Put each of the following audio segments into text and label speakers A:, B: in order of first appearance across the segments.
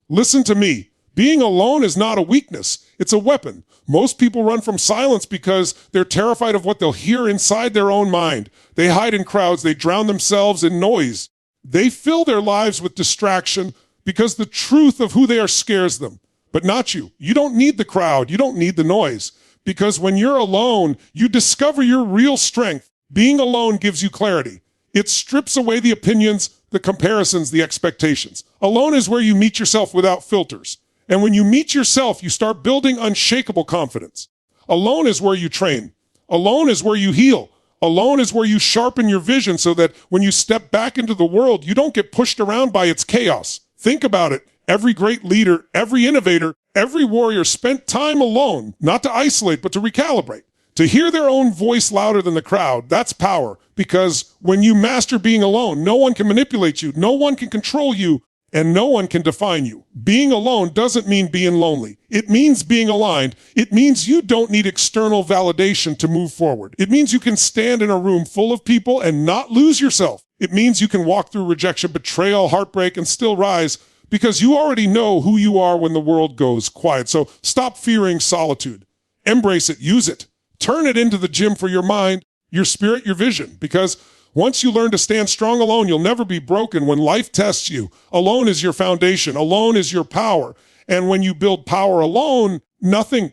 A: Listen to me. Being alone is not a weakness. It's a weapon. Most people run from silence because they're terrified of what they'll hear inside their own mind. They hide in crowds. They drown themselves in noise. They fill their lives with distraction because the truth of who they are scares them. But not you. You don't need the crowd. You don't need the noise. Because when you're alone, you discover your real strength. Being alone gives you clarity. It strips away the opinions, the comparisons, the expectations. Alone is where you meet yourself without filters. And when you meet yourself, you start building unshakable confidence. Alone is where you train. Alone is where you heal. Alone is where you sharpen your vision so that when you step back into the world, you don't get pushed around by its chaos. Think about it. Every great leader, every innovator, every warrior spent time alone, not to isolate, but to recalibrate. To hear their own voice louder than the crowd, that's power. Because when you master being alone, no one can manipulate you, no one can control you, and no one can define you. Being alone doesn't mean being lonely. It means being aligned. It means you don't need external validation to move forward. It means you can stand in a room full of people and not lose yourself. It means you can walk through rejection, betrayal, heartbreak, and still rise because you already know who you are when the world goes quiet. So stop fearing solitude. Embrace it. Use it. Turn it into the gym for your mind, your spirit, your vision. Because once you learn to stand strong alone, you'll never be broken when life tests you. Alone is your foundation. Alone is your power. And when you build power alone, nothing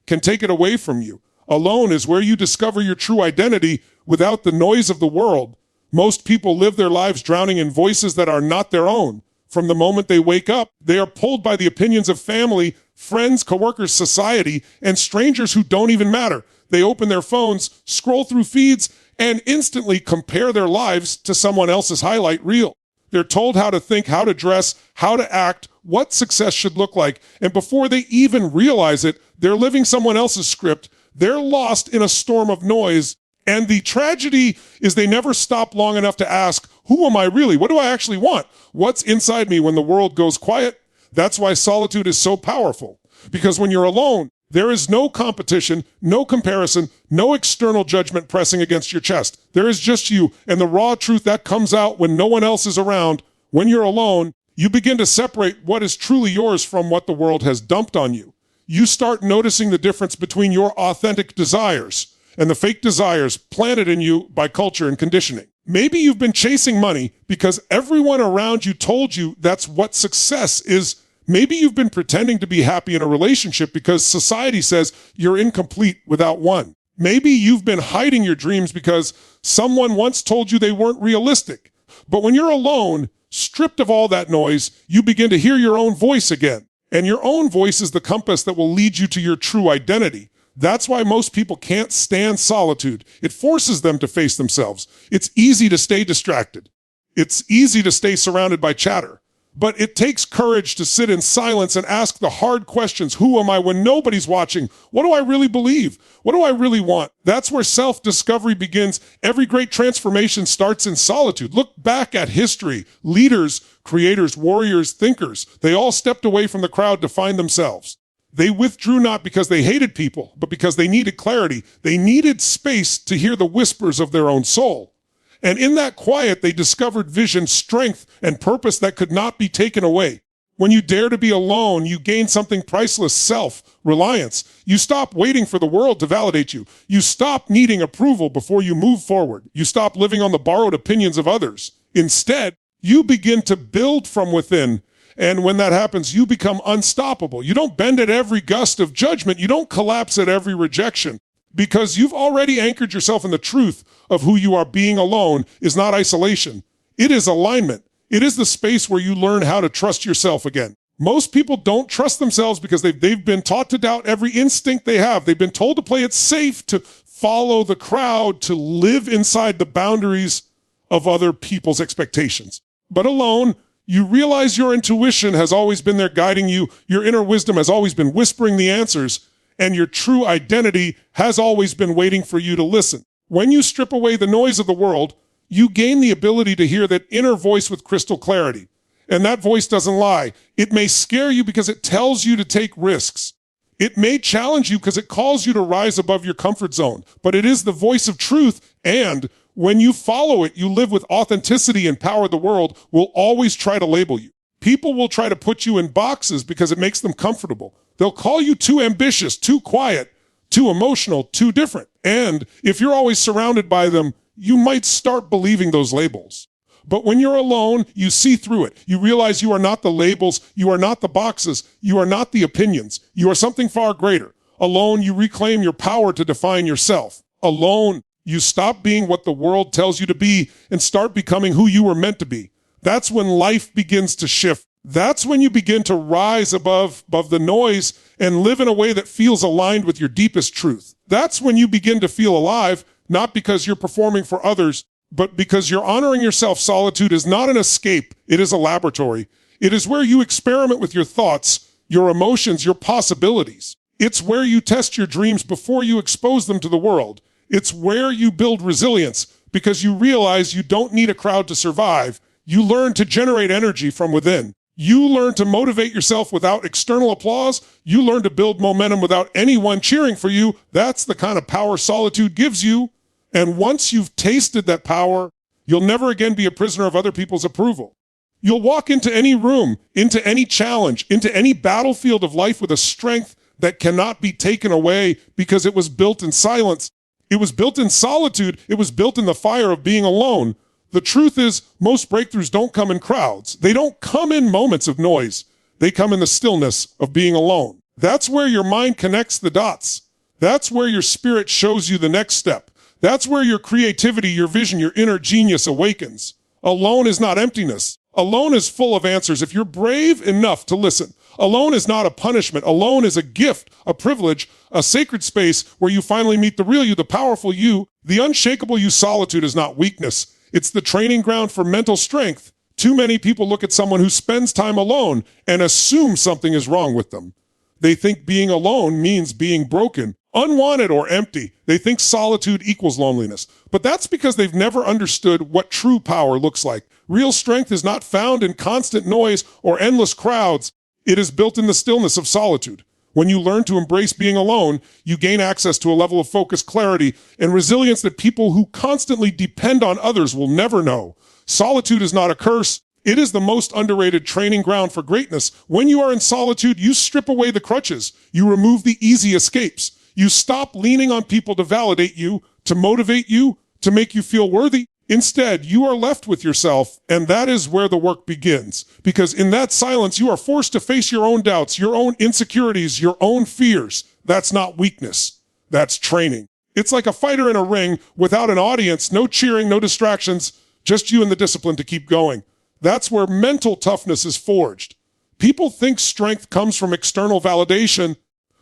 A: can take it away from you. Alone is where you discover your true identity without the noise of the world. Most people live their lives drowning in voices that are not their own. From the moment they wake up, they are pulled by the opinions of family, friends, coworkers, society, and strangers who don't even matter. They open their phones, scroll through feeds, and instantly compare their lives to someone else's highlight reel. They're told how to think, how to dress, how to act, what success should look like. And before they even realize it, they're living someone else's script. They're lost in a storm of noise. And the tragedy is they never stop long enough to ask, who am I really? What do I actually want? What's inside me when the world goes quiet? That's why solitude is so powerful. Because when you're alone, there is no competition, no comparison, no external judgment pressing against your chest. There is just you and the raw truth that comes out when no one else is around. When you're alone, you begin to separate what is truly yours from what the world has dumped on you. You start noticing the difference between your authentic desires and the fake desires planted in you by culture and conditioning. Maybe you've been chasing money because everyone around you told you that's what success is. Maybe you've been pretending to be happy in a relationship because society says you're incomplete without one. Maybe you've been hiding your dreams because someone once told you they weren't realistic. But when you're alone, stripped of all that noise, you begin to hear your own voice again. And your own voice is the compass that will lead you to your true identity. That's why most people can't stand solitude. It forces them to face themselves. It's easy to stay distracted. It's easy to stay surrounded by chatter. But it takes courage to sit in silence and ask the hard questions. Who am I when nobody's watching? What do I really believe? What do I really want? That's where self-discovery begins. Every great transformation starts in solitude. Look back at history. Leaders, creators, warriors, thinkers, they all stepped away from the crowd to find themselves. They withdrew not because they hated people, but because they needed clarity. They needed space to hear the whispers of their own soul. And in that quiet, they discovered vision, strength, and purpose that could not be taken away. When you dare to be alone, you gain something priceless, self-reliance. You stop waiting for the world to validate you. You stop needing approval before you move forward. You stop living on the borrowed opinions of others. Instead, you begin to build from within. And when that happens, you become unstoppable. You don't bend at every gust of judgment. You don't collapse at every rejection. Because you've already anchored yourself in the truth of who you are. Being alone is not isolation. It is alignment. It is the space where you learn how to trust yourself again. Most people don't trust themselves because they've been taught to doubt every instinct they have. They've been told to play it safe, to follow the crowd, to live inside the boundaries of other people's expectations. But alone, you realize your intuition has always been there guiding you. Your inner wisdom has always been whispering the answers. And your true identity has always been waiting for you to listen. When you strip away the noise of the world, you gain the ability to hear that inner voice with crystal clarity. And that voice doesn't lie. It may scare you because it tells you to take risks. It may challenge you because it calls you to rise above your comfort zone. But it is the voice of truth. And when you follow it, you live with authenticity, and power the world will always try to label you. People will try to put you in boxes because it makes them comfortable. They'll call you too ambitious, too quiet, too emotional, too different. And if you're always surrounded by them, you might start believing those labels. But when you're alone, you see through it. You realize you are not the labels, you are not the boxes, you are not the opinions. You are something far greater. Alone, you reclaim your power to define yourself. Alone, you stop being what the world tells you to be and start becoming who you were meant to be. That's when life begins to shift. That's when you begin to rise above the noise and live in a way that feels aligned with your deepest truth. That's when you begin to feel alive, not because you're performing for others, but because you're honoring yourself. Solitude is not an escape. It is a laboratory. It is where you experiment with your thoughts, your emotions, your possibilities. It's where you test your dreams before you expose them to the world. It's where you build resilience because you realize you don't need a crowd to survive. You learn to generate energy from within. You learn to motivate yourself without external applause. You learn to build momentum without anyone cheering for you. That's the kind of power solitude gives you. And once you've tasted that power, you'll never again be a prisoner of other people's approval. You'll walk into any room, into any challenge, into any battlefield of life with a strength that cannot be taken away because it was built in silence. It was built in solitude. It was built in the fire of being alone. The truth is, most breakthroughs don't come in crowds. They don't come in moments of noise. They come in the stillness of being alone. That's where your mind connects the dots. That's where your spirit shows you the next step. That's where your creativity, your vision, your inner genius awakens. Alone is not emptiness. Alone is full of answers if you're brave enough to listen. Alone is not a punishment. Alone is a gift, a privilege, a sacred space where you finally meet the real you, the powerful you, the unshakable you. Solitude is not weakness. It's the training ground for mental strength. Too many people look at someone who spends time alone and assume something is wrong with them. They think being alone means being broken, unwanted, or empty. They think solitude equals loneliness. But that's because they've never understood what true power looks like. Real strength is not found in constant noise or endless crowds. It is built in the stillness of solitude. When you learn to embrace being alone, you gain access to a level of focus, clarity, and resilience that people who constantly depend on others will never know. Solitude is not a curse. It is the most underrated training ground for greatness. When you are in solitude, you strip away the crutches. You remove the easy escapes. You stop leaning on people to validate you, to motivate you, to make you feel worthy. Instead, you are left with yourself, and that is where the work begins. Because in that silence, you are forced to face your own doubts, your own insecurities, your own fears. That's not weakness. That's training. It's like a fighter in a ring without an audience, no cheering, no distractions, just you and the discipline to keep going. That's where mental toughness is forged. People think strength comes from external validation,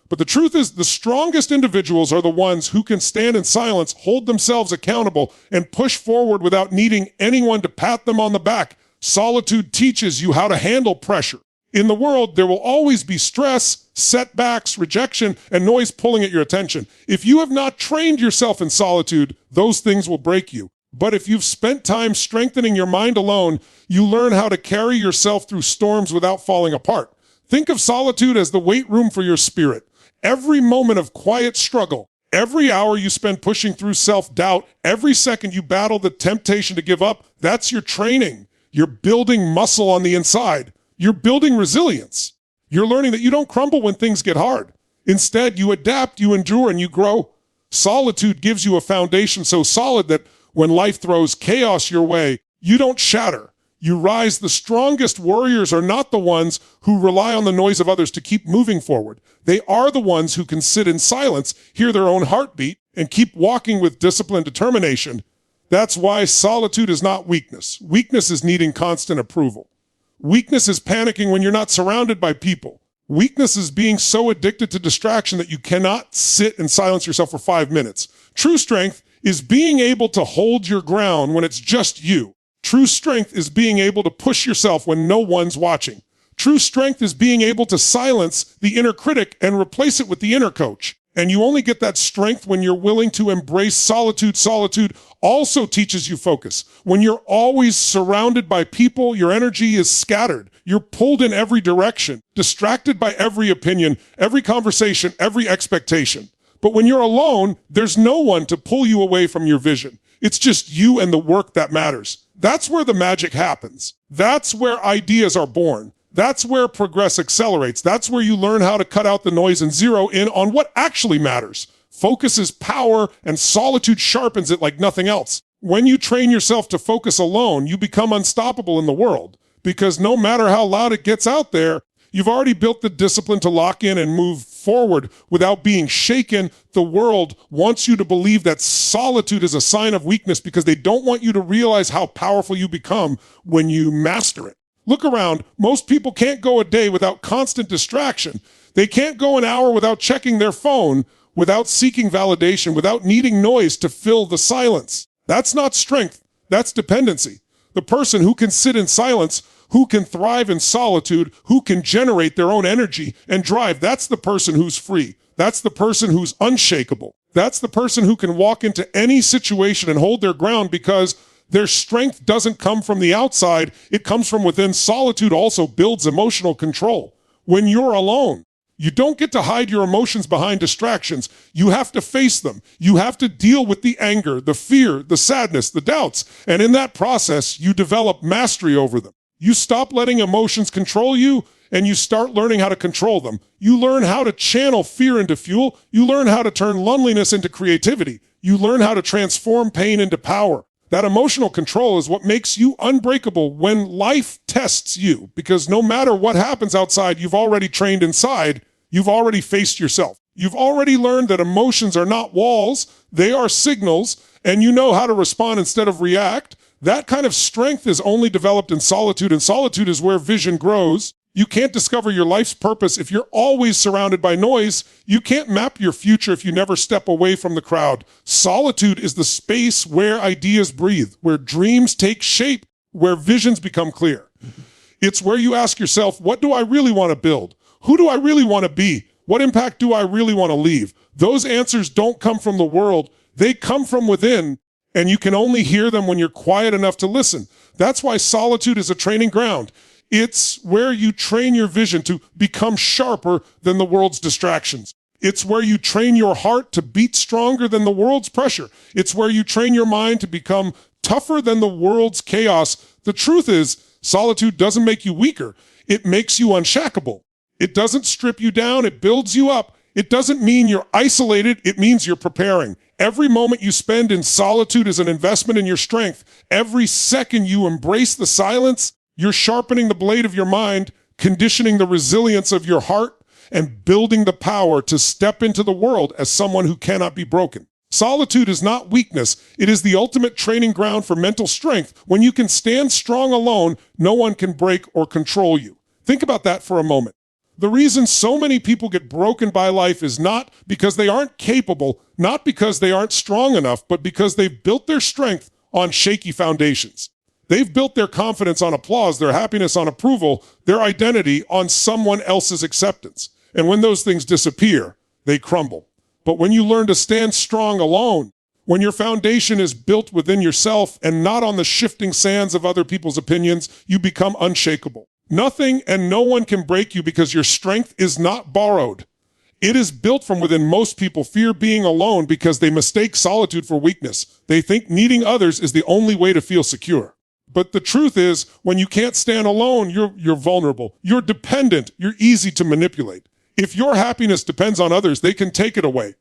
A: but the truth is the strongest individuals are the ones who can stand in silence, hold themselves accountable, and push forward without needing anyone to pat them on the back. Solitude teaches you how to handle pressure. In the world, there will always be stress, setbacks, rejection, and noise pulling at your attention. If you have not trained yourself in solitude, those things will break you. But if you've spent time strengthening your mind alone, you learn how to carry yourself through storms without falling apart. Think of solitude as the weight room for your spirit. Every moment of quiet struggle, every hour you spend pushing through self-doubt, every second you battle the temptation to give up, that's your training. You're building muscle on the inside. You're building resilience. You're learning that you don't crumble when things get hard. Instead, you adapt, you endure, and you grow. Solitude gives you a foundation so solid that when life throws chaos your way, you don't shatter. You rise. The strongest warriors are not the ones who rely on the noise of others to keep moving forward. They are the ones who can sit in silence, hear their own heartbeat, and keep walking with disciplined determination. That's why solitude is not weakness. Weakness is needing constant approval. Weakness is panicking when you're not surrounded by people. Weakness is being so addicted to distraction that you cannot sit and silence yourself for 5 minutes. True strength is being able to hold your ground when it's just you. True strength is being able to push yourself when no one's watching. True strength is being able to silence the inner critic and replace it with the inner coach. And you only get that strength when you're willing to embrace solitude. Solitude also teaches you focus. When you're always surrounded by people, your energy is scattered. You're pulled in every direction, distracted by every opinion, every conversation, every expectation. But when you're alone, there's no one to pull you away from your vision. It's just you and the work that matters. That's where the magic happens. That's where ideas are born. That's where progress accelerates. That's where you learn how to cut out the noise and zero in on what actually matters. Focus is power, and solitude sharpens it like nothing else. When you train yourself to focus alone, you become unstoppable in the world, because no matter how loud it gets out there, you've already built the discipline to lock in and move forward without being shaken. The world wants you to believe that solitude is a sign of weakness because they don't want you to realize how powerful you become when you master it. Look around. Most people can't go a day without constant distraction. They can't go an hour without checking their phone, without seeking validation, without needing noise to fill the silence. That's not strength. That's dependency. The person who can sit in silence, who can thrive in solitude, who can generate their own energy and drive, that's the person who's free. That's the person who's unshakable. That's the person who can walk into any situation and hold their ground because their strength doesn't come from the outside. It comes from within. Solitude also builds emotional control. When you're alone, you don't get to hide your emotions behind distractions. You have to face them. You have to deal with the anger, the fear, the sadness, the doubts. And in that process, you develop mastery over them. You stop letting emotions control you, and you start learning how to control them. You learn how to channel fear into fuel. You learn how to turn loneliness into creativity. You learn how to transform pain into power. That emotional control is what makes you unbreakable when life tests you, because no matter what happens outside, you've already trained inside. You've already faced yourself. You've already learned that emotions are not walls, they are signals, and you know how to respond instead of react. That kind of strength is only developed in solitude, and solitude is where vision grows. You can't discover your life's purpose if you're always surrounded by noise. You can't map your future if you never step away from the crowd. Solitude is the space where ideas breathe, where dreams take shape, where visions become clear. It's where you ask yourself, what do I really want to build? Who do I really want to be? What impact do I really want to leave? Those answers don't come from the world. They come from within, and you can only hear them when you're quiet enough to listen. That's why solitude is a training ground. It's where you train your vision to become sharper than the world's distractions. It's where you train your heart to beat stronger than the world's pressure. It's where you train your mind to become tougher than the world's chaos. The truth is, solitude doesn't make you weaker. It makes you unshackable. It doesn't strip you down, it builds you up. It doesn't mean you're isolated, it means you're preparing. Every moment you spend in solitude is an investment in your strength. Every second you embrace the silence, you're sharpening the blade of your mind, conditioning the resilience of your heart, and building the power to step into the world as someone who cannot be broken. Solitude is not weakness. It is the ultimate training ground for mental strength. When you can stand strong alone, no one can break or control you. Think about that for a moment. The reason so many people get broken by life is not because they aren't capable, not because they aren't strong enough, but because they've built their strength on shaky foundations. They've built their confidence on applause, their happiness on approval, their identity on someone else's acceptance. And when those things disappear, they crumble. But when you learn to stand strong alone, when your foundation is built within yourself and not on the shifting sands of other people's opinions, you become unshakable. Nothing and no one can break you because your strength is not borrowed. It is built from within. Most people fear being alone because they mistake solitude for weakness. They think needing others is the only way to feel secure. But the truth is, when you can't stand alone, you're vulnerable. You're dependent. You're easy to manipulate. If your happiness depends on others, they can take it away.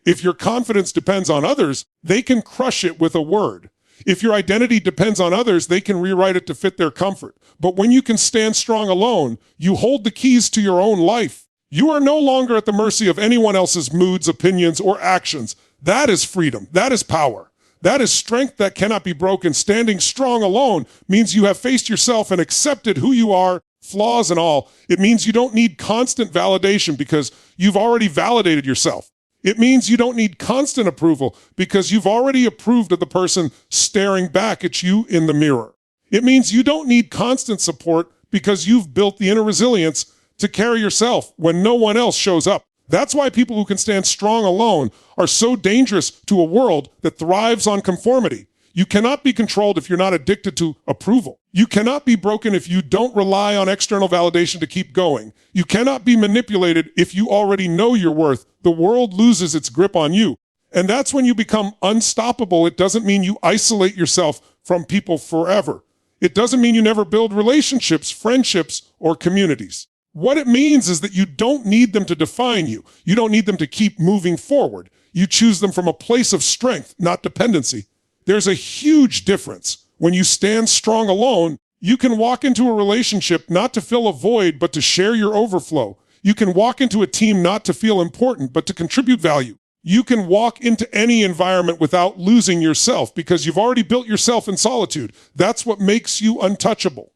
A: If your confidence depends on others, they can crush it with a word. If your identity depends on others, they can rewrite it to fit their comfort. But when you can stand strong alone, you hold the keys to your own life. You are no longer at the mercy of anyone else's moods, opinions, or actions. That is freedom. That is power. That is strength that cannot be broken. Standing strong alone means you have faced yourself and accepted who you are, flaws and all. It means you don't need constant validation because you've already validated yourself. It means you don't need constant approval because you've already approved of the person staring back at you in the mirror. It means you don't need constant support because you've built the inner resilience to carry yourself when no one else shows up. That's why people who can stand strong alone are so dangerous to a world that thrives on conformity. You cannot be controlled if you're not addicted to approval. You cannot be broken if you don't rely on external validation to keep going. You cannot be manipulated if you already know your worth. The world loses its grip on you. And that's when you become unstoppable. It doesn't mean you isolate yourself from people forever. It doesn't mean you never build relationships, friendships, or communities. What it means is that you don't need them to define you. You don't need them to keep moving forward. You choose them from a place of strength, not dependency. There's a huge difference. When you stand strong alone, you can walk into a relationship not to fill a void, but to share your overflow. You can walk into a team not to feel important, but to contribute value. You can walk into any environment without losing yourself because you've already built yourself in solitude. That's what makes you untouchable.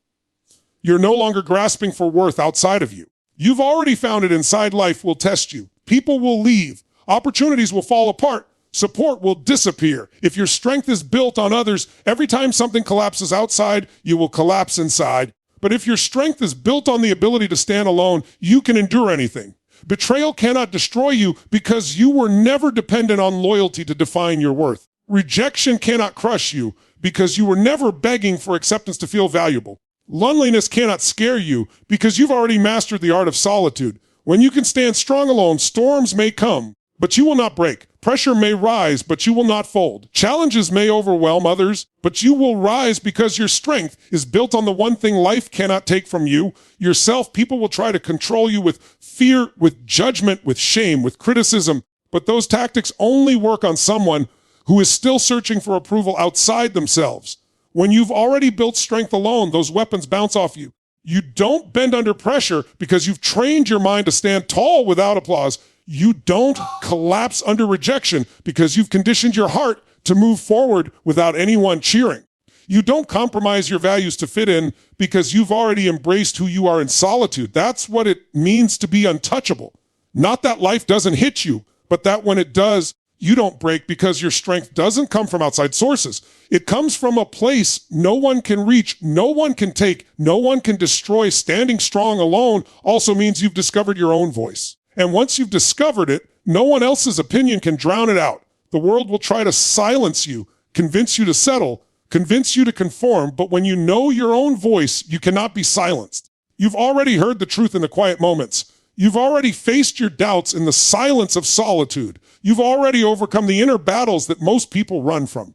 A: You're no longer grasping for worth outside of you. You've already found it inside. Life will test you. People will leave. Opportunities will fall apart. Support will disappear. If your strength is built on others, every time something collapses outside, you will collapse inside. But if your strength is built on the ability to stand alone, you can endure anything. Betrayal cannot destroy you because you were never dependent on loyalty to define your worth. Rejection cannot crush you because you were never begging for acceptance to feel valuable. Loneliness cannot scare you because you've already mastered the art of solitude. When you can stand strong alone, storms may come, but you will not break. Pressure may rise, but you will not fold. Challenges may overwhelm others, but you will rise because your strength is built on the one thing life cannot take from you, yourself. People will try to control you with fear, with judgment, with shame, with criticism, but those tactics only work on someone who is still searching for approval outside themselves. When you've already built strength alone, those weapons bounce off you. You don't bend under pressure because you've trained your mind to stand tall without applause. You don't collapse under rejection because you've conditioned your heart to move forward without anyone cheering. You don't compromise your values to fit in because you've already embraced who you are in solitude. That's what it means to be untouchable. Not that life doesn't hit you, but that when it does, you don't break because your strength doesn't come from outside sources. It comes from a place no one can reach, no one can take, no one can destroy. Standing strong alone also means you've discovered your own voice. And once you've discovered it, no one else's opinion can drown it out. The world will try to silence you, convince you to settle, convince you to conform, but when you know your own voice, you cannot be silenced. You've already heard the truth in the quiet moments. You've already faced your doubts in the silence of solitude. You've already overcome the inner battles that most people run from.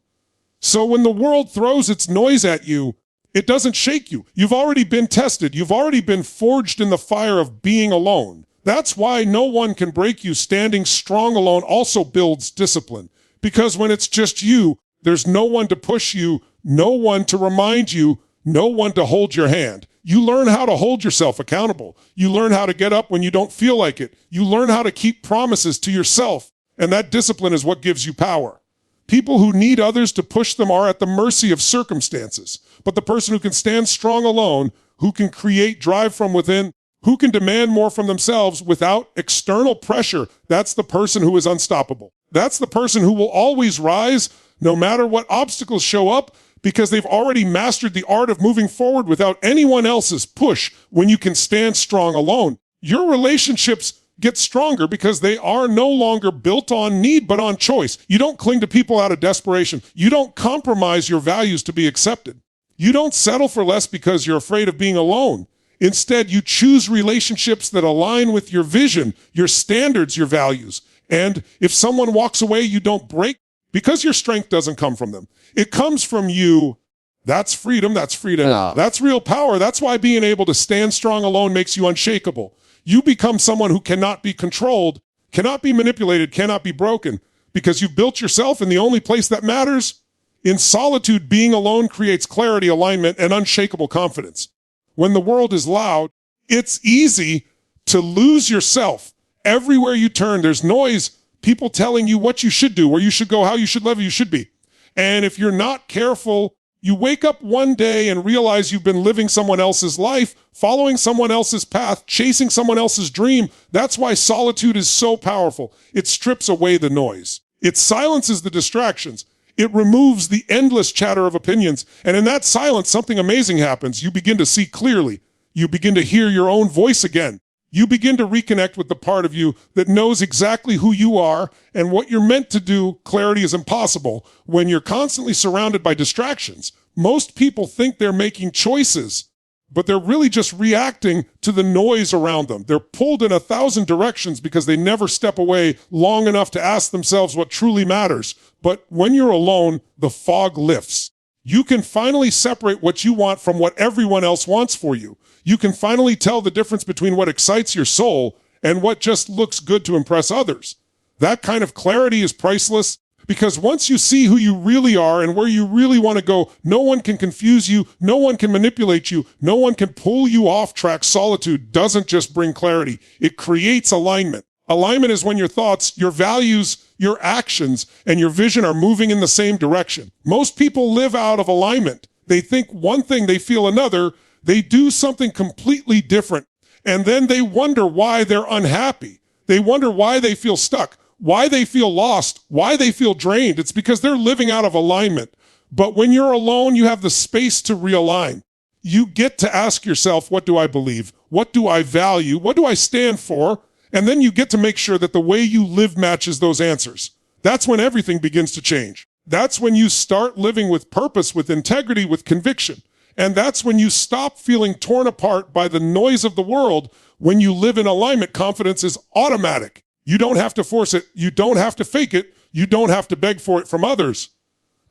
A: So when the world throws its noise at you, it doesn't shake you. You've already been tested. You've already been forged in the fire of being alone. That's why no one can break you. Standing strong alone also builds discipline. Because when it's just you, there's no one to push you, no one to remind you, no one to hold your hand. You learn how to hold yourself accountable. You learn how to get up when you don't feel like it. You learn how to keep promises to yourself. And that discipline is what gives you power. People who need others to push them are at the mercy of circumstances. But the person who can stand strong alone, who can create drive from within, who can demand more from themselves without external pressure, that's the person who is unstoppable. That's the person who will always rise no matter what obstacles show up because they've already mastered the art of moving forward without anyone else's push. When you can stand strong alone, your relationships get stronger because they are no longer built on need but on choice. You don't cling to people out of desperation. You don't compromise your values to be accepted. You don't settle for less because you're afraid of being alone. Instead, you choose relationships that align with your vision, your standards, your values. And if someone walks away, you don't break because your strength doesn't come from them. It comes from you. That's freedom. That's freedom.
B: Yeah.
A: That's real power. That's why being able to stand strong alone makes you unshakable. You become someone who cannot be controlled, cannot be manipulated, cannot be broken because you've built yourself in the only place that matters. In solitude, being alone creates clarity, alignment, and unshakable confidence. When the world is loud, it's easy to lose yourself. Everywhere you turn, there's noise, people telling you what you should do, where you should go, how you should live, you should be. And if you're not careful, you wake up one day and realize you've been living someone else's life, following someone else's path, chasing someone else's dream. That's why solitude is so powerful. It strips away the noise. It silences the distractions. It removes the endless chatter of opinions. And in that silence, something amazing happens. You begin to see clearly. You begin to hear your own voice again. You begin to reconnect with the part of you that knows exactly who you are and what you're meant to do. Clarity is impossible when you're constantly surrounded by distractions. Most people think they're making choices, but they're really just reacting to the noise around them. They're pulled in 1,000 directions because they never step away long enough to ask themselves what truly matters. But when you're alone, the fog lifts. You can finally separate what you want from what everyone else wants for you. You can finally tell the difference between what excites your soul and what just looks good to impress others. That kind of clarity is priceless, because once you see who you really are and where you really want to go, no one can confuse you, no one can manipulate you, no one can pull you off track. Solitude doesn't just bring clarity, it creates alignment. Alignment is when your thoughts, your values, your actions, and your vision are moving in the same direction. Most people live out of alignment. They think one thing, they feel another, they do something completely different, and then they wonder why they're unhappy. They wonder why they feel stuck, why they feel lost, why they feel drained. It's because they're living out of alignment. But when you're alone, you have the space to realign. You get to ask yourself, what do I believe? What do I value? What do I stand for? And then you get to make sure that the way you live matches those answers. That's when everything begins to change. That's when you start living with purpose, with integrity, with conviction. And that's when you stop feeling torn apart by the noise of the world. When you live in alignment, confidence is automatic. You don't have to force it. You don't have to fake it. You don't have to beg for it from others.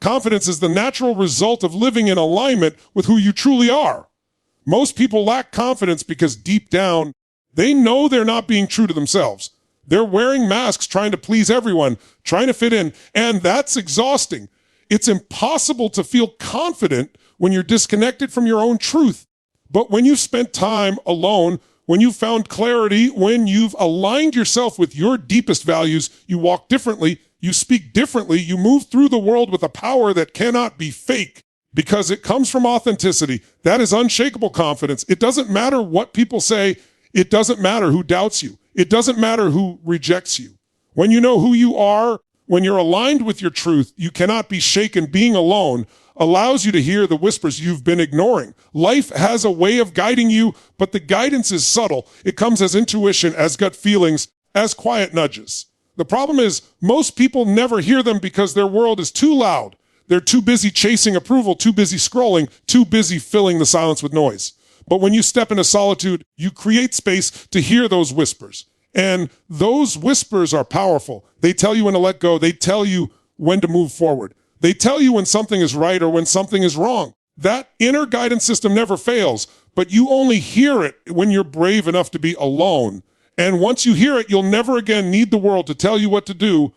A: Confidence is the natural result of living in alignment with who you truly are. Most people lack confidence because deep down, they know they're not being true to themselves. They're wearing masks, trying to please everyone, trying to fit in, and that's exhausting. It's impossible to feel confident when you're disconnected from your own truth. But when you've spent time alone, when you've found clarity, when you've aligned yourself with your deepest values, you walk differently, you speak differently, you move through the world with a power that cannot be fake because it comes from authenticity. That is unshakable confidence. It doesn't matter what people say. It doesn't matter who doubts you. It doesn't matter who rejects you. When you know who you are, when you're aligned with your truth, you cannot be shaken. Being alone allows you to hear the whispers you've been ignoring. Life has a way of guiding you, but the guidance is subtle. It comes as intuition, as gut feelings, as quiet nudges. The problem is most people never hear them because their world is too loud. They're too busy chasing approval, too busy scrolling, too busy filling the silence with noise. But when you step into solitude, you create space to hear those whispers. And those whispers are powerful. They tell you when to let go. They tell you when to move forward. They tell you when something is right or when something is wrong. That inner guidance system never fails, but you only hear it when you're brave enough to be alone. And once you hear it, you'll never again need the world to tell you what to do,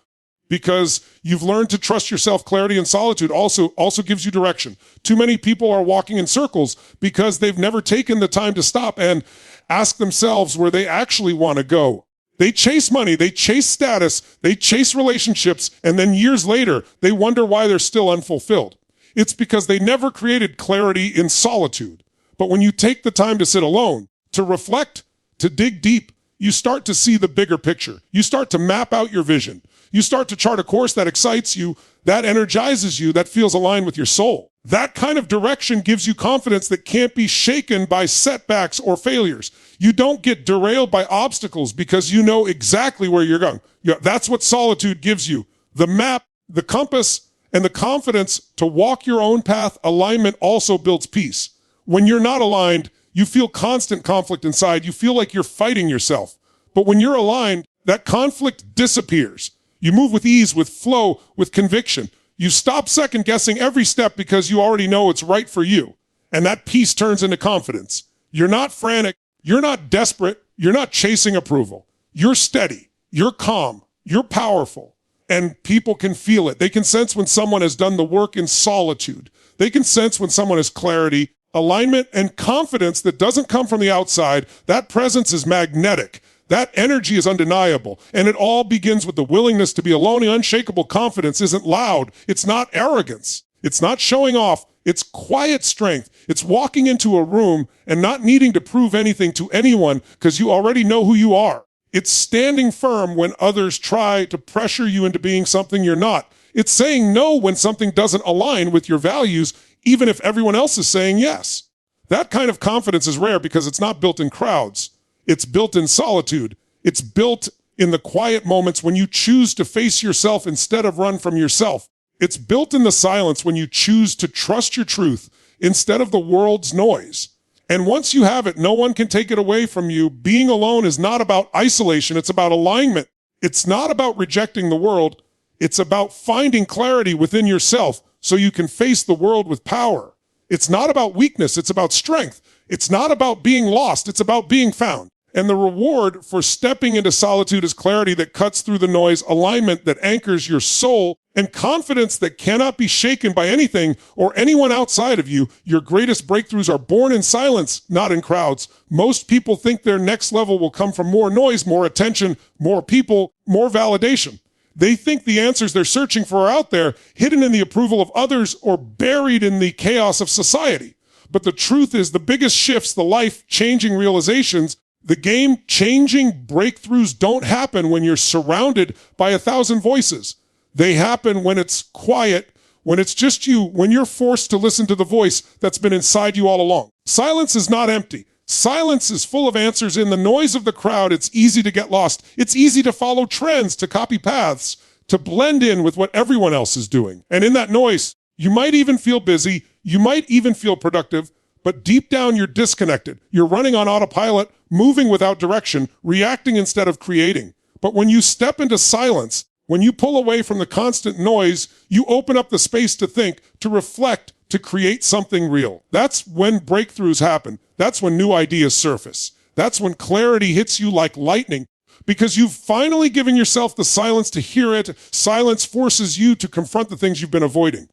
A: because you've learned to trust yourself. Clarity and solitude also gives you direction. Too many people are walking in circles because they've never taken the time to stop and ask themselves where they actually want to go. They chase money, they chase status, they chase relationships, and then years later, they wonder why they're still unfulfilled. It's because they never created clarity in solitude. But when you take the time to sit alone, to reflect, to dig deep, you start to see the bigger picture. You start to map out your vision. You start to chart a course that excites you, that energizes you, that feels aligned with your soul. That kind of direction gives you confidence that can't be shaken by setbacks or failures. You don't get derailed by obstacles because you know exactly where you're going. That's what solitude gives you. The map, the compass, and the confidence to walk your own path. Alignment also builds peace. When you're not aligned, you feel constant conflict inside. You feel like you're fighting yourself. But when you're aligned, that conflict disappears. You move with ease, with flow, with conviction. You stop second guessing every step because you already know it's right for you. And that peace turns into confidence. You're not frantic. You're not desperate. You're not chasing approval. You're steady. You're calm. You're powerful. And people can feel it. They can sense when someone has done the work in solitude. They can sense when someone has clarity, alignment, and confidence that doesn't come from the outside. That presence is magnetic. That energy is undeniable, and it all begins with the willingness to be alone. Unshakable confidence isn't loud. It's not arrogance. It's not showing off. It's quiet strength. It's walking into a room and not needing to prove anything to anyone because you already know who you are. It's standing firm when others try to pressure you into being something you're not. It's saying no when something doesn't align with your values, even if everyone else is saying yes. That kind of confidence is rare because it's not built in crowds. It's built in solitude. It's built in the quiet moments when you choose to face yourself instead of run from yourself. It's built in the silence when you choose to trust your truth instead of the world's noise. And once you have it, no one can take it away from you. Being alone is not about isolation. It's about alignment. It's not about rejecting the world. It's about finding clarity within yourself so you can face the world with power. It's not about weakness, it's about strength. It's not about being lost, it's about being found. And the reward for stepping into solitude is clarity that cuts through the noise, alignment that anchors your soul, and confidence that cannot be shaken by anything or anyone outside of you. Your greatest breakthroughs are born in silence, not in crowds. Most people think their next level will come from more noise, more attention, more people, more validation. They think the answers they're searching for are out there, hidden in the approval of others or buried in the chaos of society. But the truth is, the biggest shifts, the life-changing realizations, the game-changing breakthroughs don't happen when you're surrounded by 1,000 voices. They happen when it's quiet, when it's just you, when you're forced to listen to the voice that's been inside you all along. Silence is not empty. Silence is full of answers. In the noise of the crowd, it's easy to get lost. It's easy to follow trends, to copy paths, to blend in with what everyone else is doing. And in that noise, you might even feel busy, you might even feel productive, but deep down you're disconnected. You're running on autopilot, moving without direction, reacting instead of creating. But when you step into silence, when you pull away from the constant noise, you open up the space to think, to reflect, to create something real. That's when breakthroughs happen. That's when new ideas surface. That's when clarity hits you like lightning, because you've finally given yourself the silence to hear it. Silence forces you to confront the things you've been avoiding.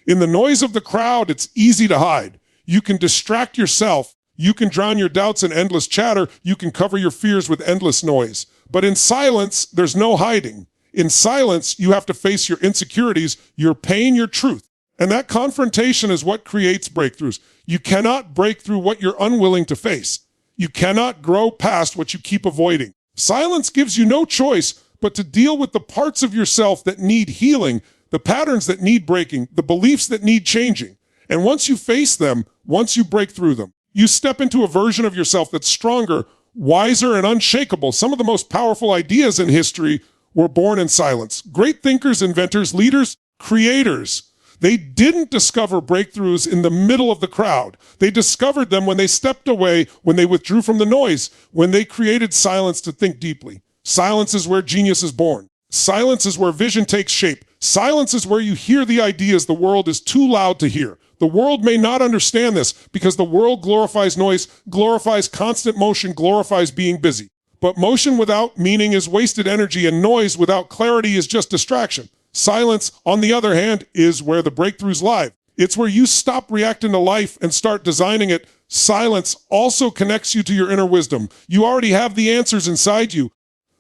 A: In the noise of the crowd, it's easy to hide. You can distract yourself. You can drown your doubts in endless chatter. You can cover your fears with endless noise. But in silence, there's no hiding. In silence, you have to face your insecurities, your pain, your truth. And that confrontation is what creates breakthroughs. You cannot break through what you're unwilling to face. You cannot grow past what you keep avoiding. Silence gives you no choice but to deal with the parts of yourself that need healing, the patterns that need breaking, the beliefs that need changing. And once you face them, once you break through them, you step into a version of yourself that's stronger, wiser, and unshakable. Some of the most powerful ideas in history were born in silence. Great thinkers, inventors, leaders, creators. They didn't discover breakthroughs in the middle of the crowd. They discovered them when they stepped away, when they withdrew from the noise, when they created silence to think deeply. Silence is where genius is born. Silence is where vision takes shape. Silence is where you hear the ideas the world is too loud to hear. The world may not understand this because the world glorifies noise, glorifies constant motion, glorifies being busy. But motion without meaning is wasted energy, and noise without clarity is just distraction. Silence, on the other hand, is where the breakthroughs lie. It's where you stop reacting to life and start designing it. Silence also connects you to your inner wisdom. You already have the answers inside you.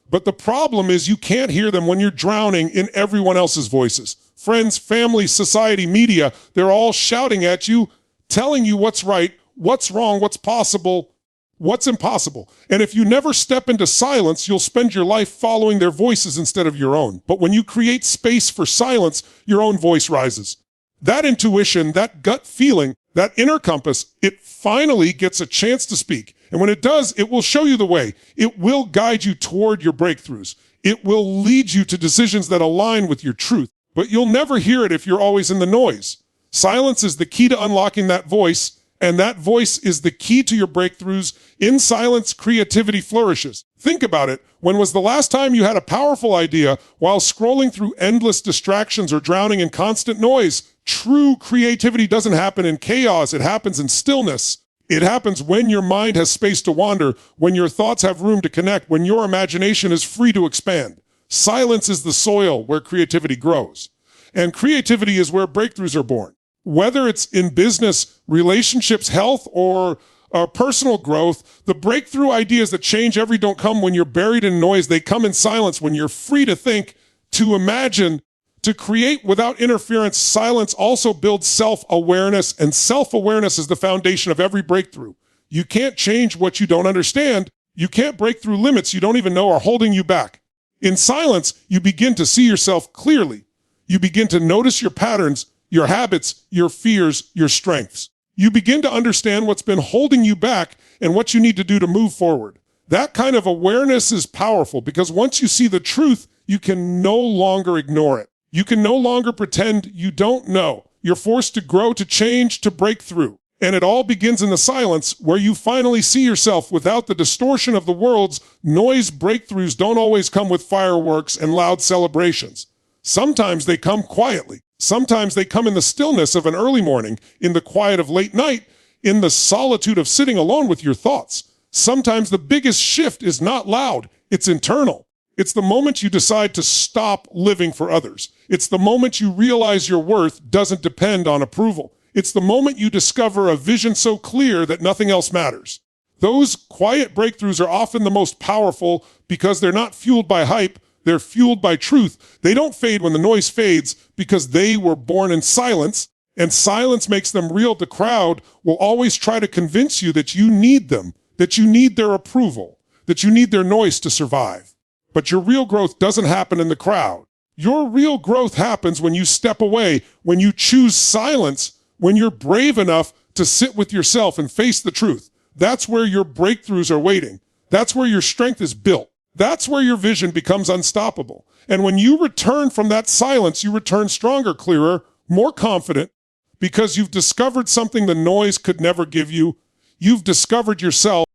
A: But the problem is you can't hear them when you're drowning in everyone else's voices. Friends, family, society, media, they're all shouting at you, telling you what's right, what's wrong, what's possible, what's impossible. And if you never step into silence, you'll spend your life following their voices instead of your own. But when you create space for silence, your own voice rises. That intuition, that gut feeling, that inner compass, it finally gets a chance to speak. And when it does, it will show you the way. It will guide you toward your breakthroughs. It will lead you to decisions that align with your truth. But you'll never hear it if you're always in the noise. Silence is the key to unlocking that voice, and that voice is the key to your breakthroughs. In silence, creativity flourishes. Think about it. When was the last time you had a powerful idea while scrolling through endless distractions or drowning in constant noise? True creativity doesn't happen in chaos. It happens in stillness. It happens when your mind has space to wander, when your thoughts have room to connect, when your imagination is free to expand. Silence is the soil where creativity grows. And creativity is where breakthroughs are born. Whether it's in business, relationships, health, or personal growth, the breakthrough ideas that change everything don't come when you're buried in noise. They come in silence when you're free to think, to imagine, to create without interference. Silence also builds self-awareness, and self-awareness is the foundation of every breakthrough. You can't change what you don't understand. You can't break through limits you don't even know are holding you back. In silence, you begin to see yourself clearly. You begin to notice your patterns, your habits, your fears, your strengths. You begin to understand what's been holding you back and what you need to do to move forward. That kind of awareness is powerful because once you see the truth, you can no longer ignore it. You can no longer pretend you don't know. You're forced to grow, to change, to break through. And it all begins in the silence where you finally see yourself without the distortion of the world's noise. Breakthroughs don't always come with fireworks and loud celebrations. Sometimes they come quietly. Sometimes they come in the stillness of an early morning, in the quiet of late night, in the solitude of sitting alone with your thoughts. Sometimes the biggest shift is not loud, it's internal. It's the moment you decide to stop living for others. It's the moment you realize your worth doesn't depend on approval. It's the moment you discover a vision so clear that nothing else matters. Those quiet breakthroughs are often the most powerful because they're not fueled by hype, they're fueled by truth. They don't fade when the noise fades because they were born in silence, and silence makes them real. The crowd will always try to convince you that you need them, that you need their approval, that you need their noise to survive. But your real growth doesn't happen in the crowd. Your real growth happens when you step away, when you choose silence, when you're brave enough to sit with yourself and face the truth. That's where your breakthroughs are waiting. That's where your strength is built. That's where your vision becomes unstoppable. And when you return from that silence, you return stronger, clearer, more confident, because you've discovered something the noise could never give you. You've discovered yourself.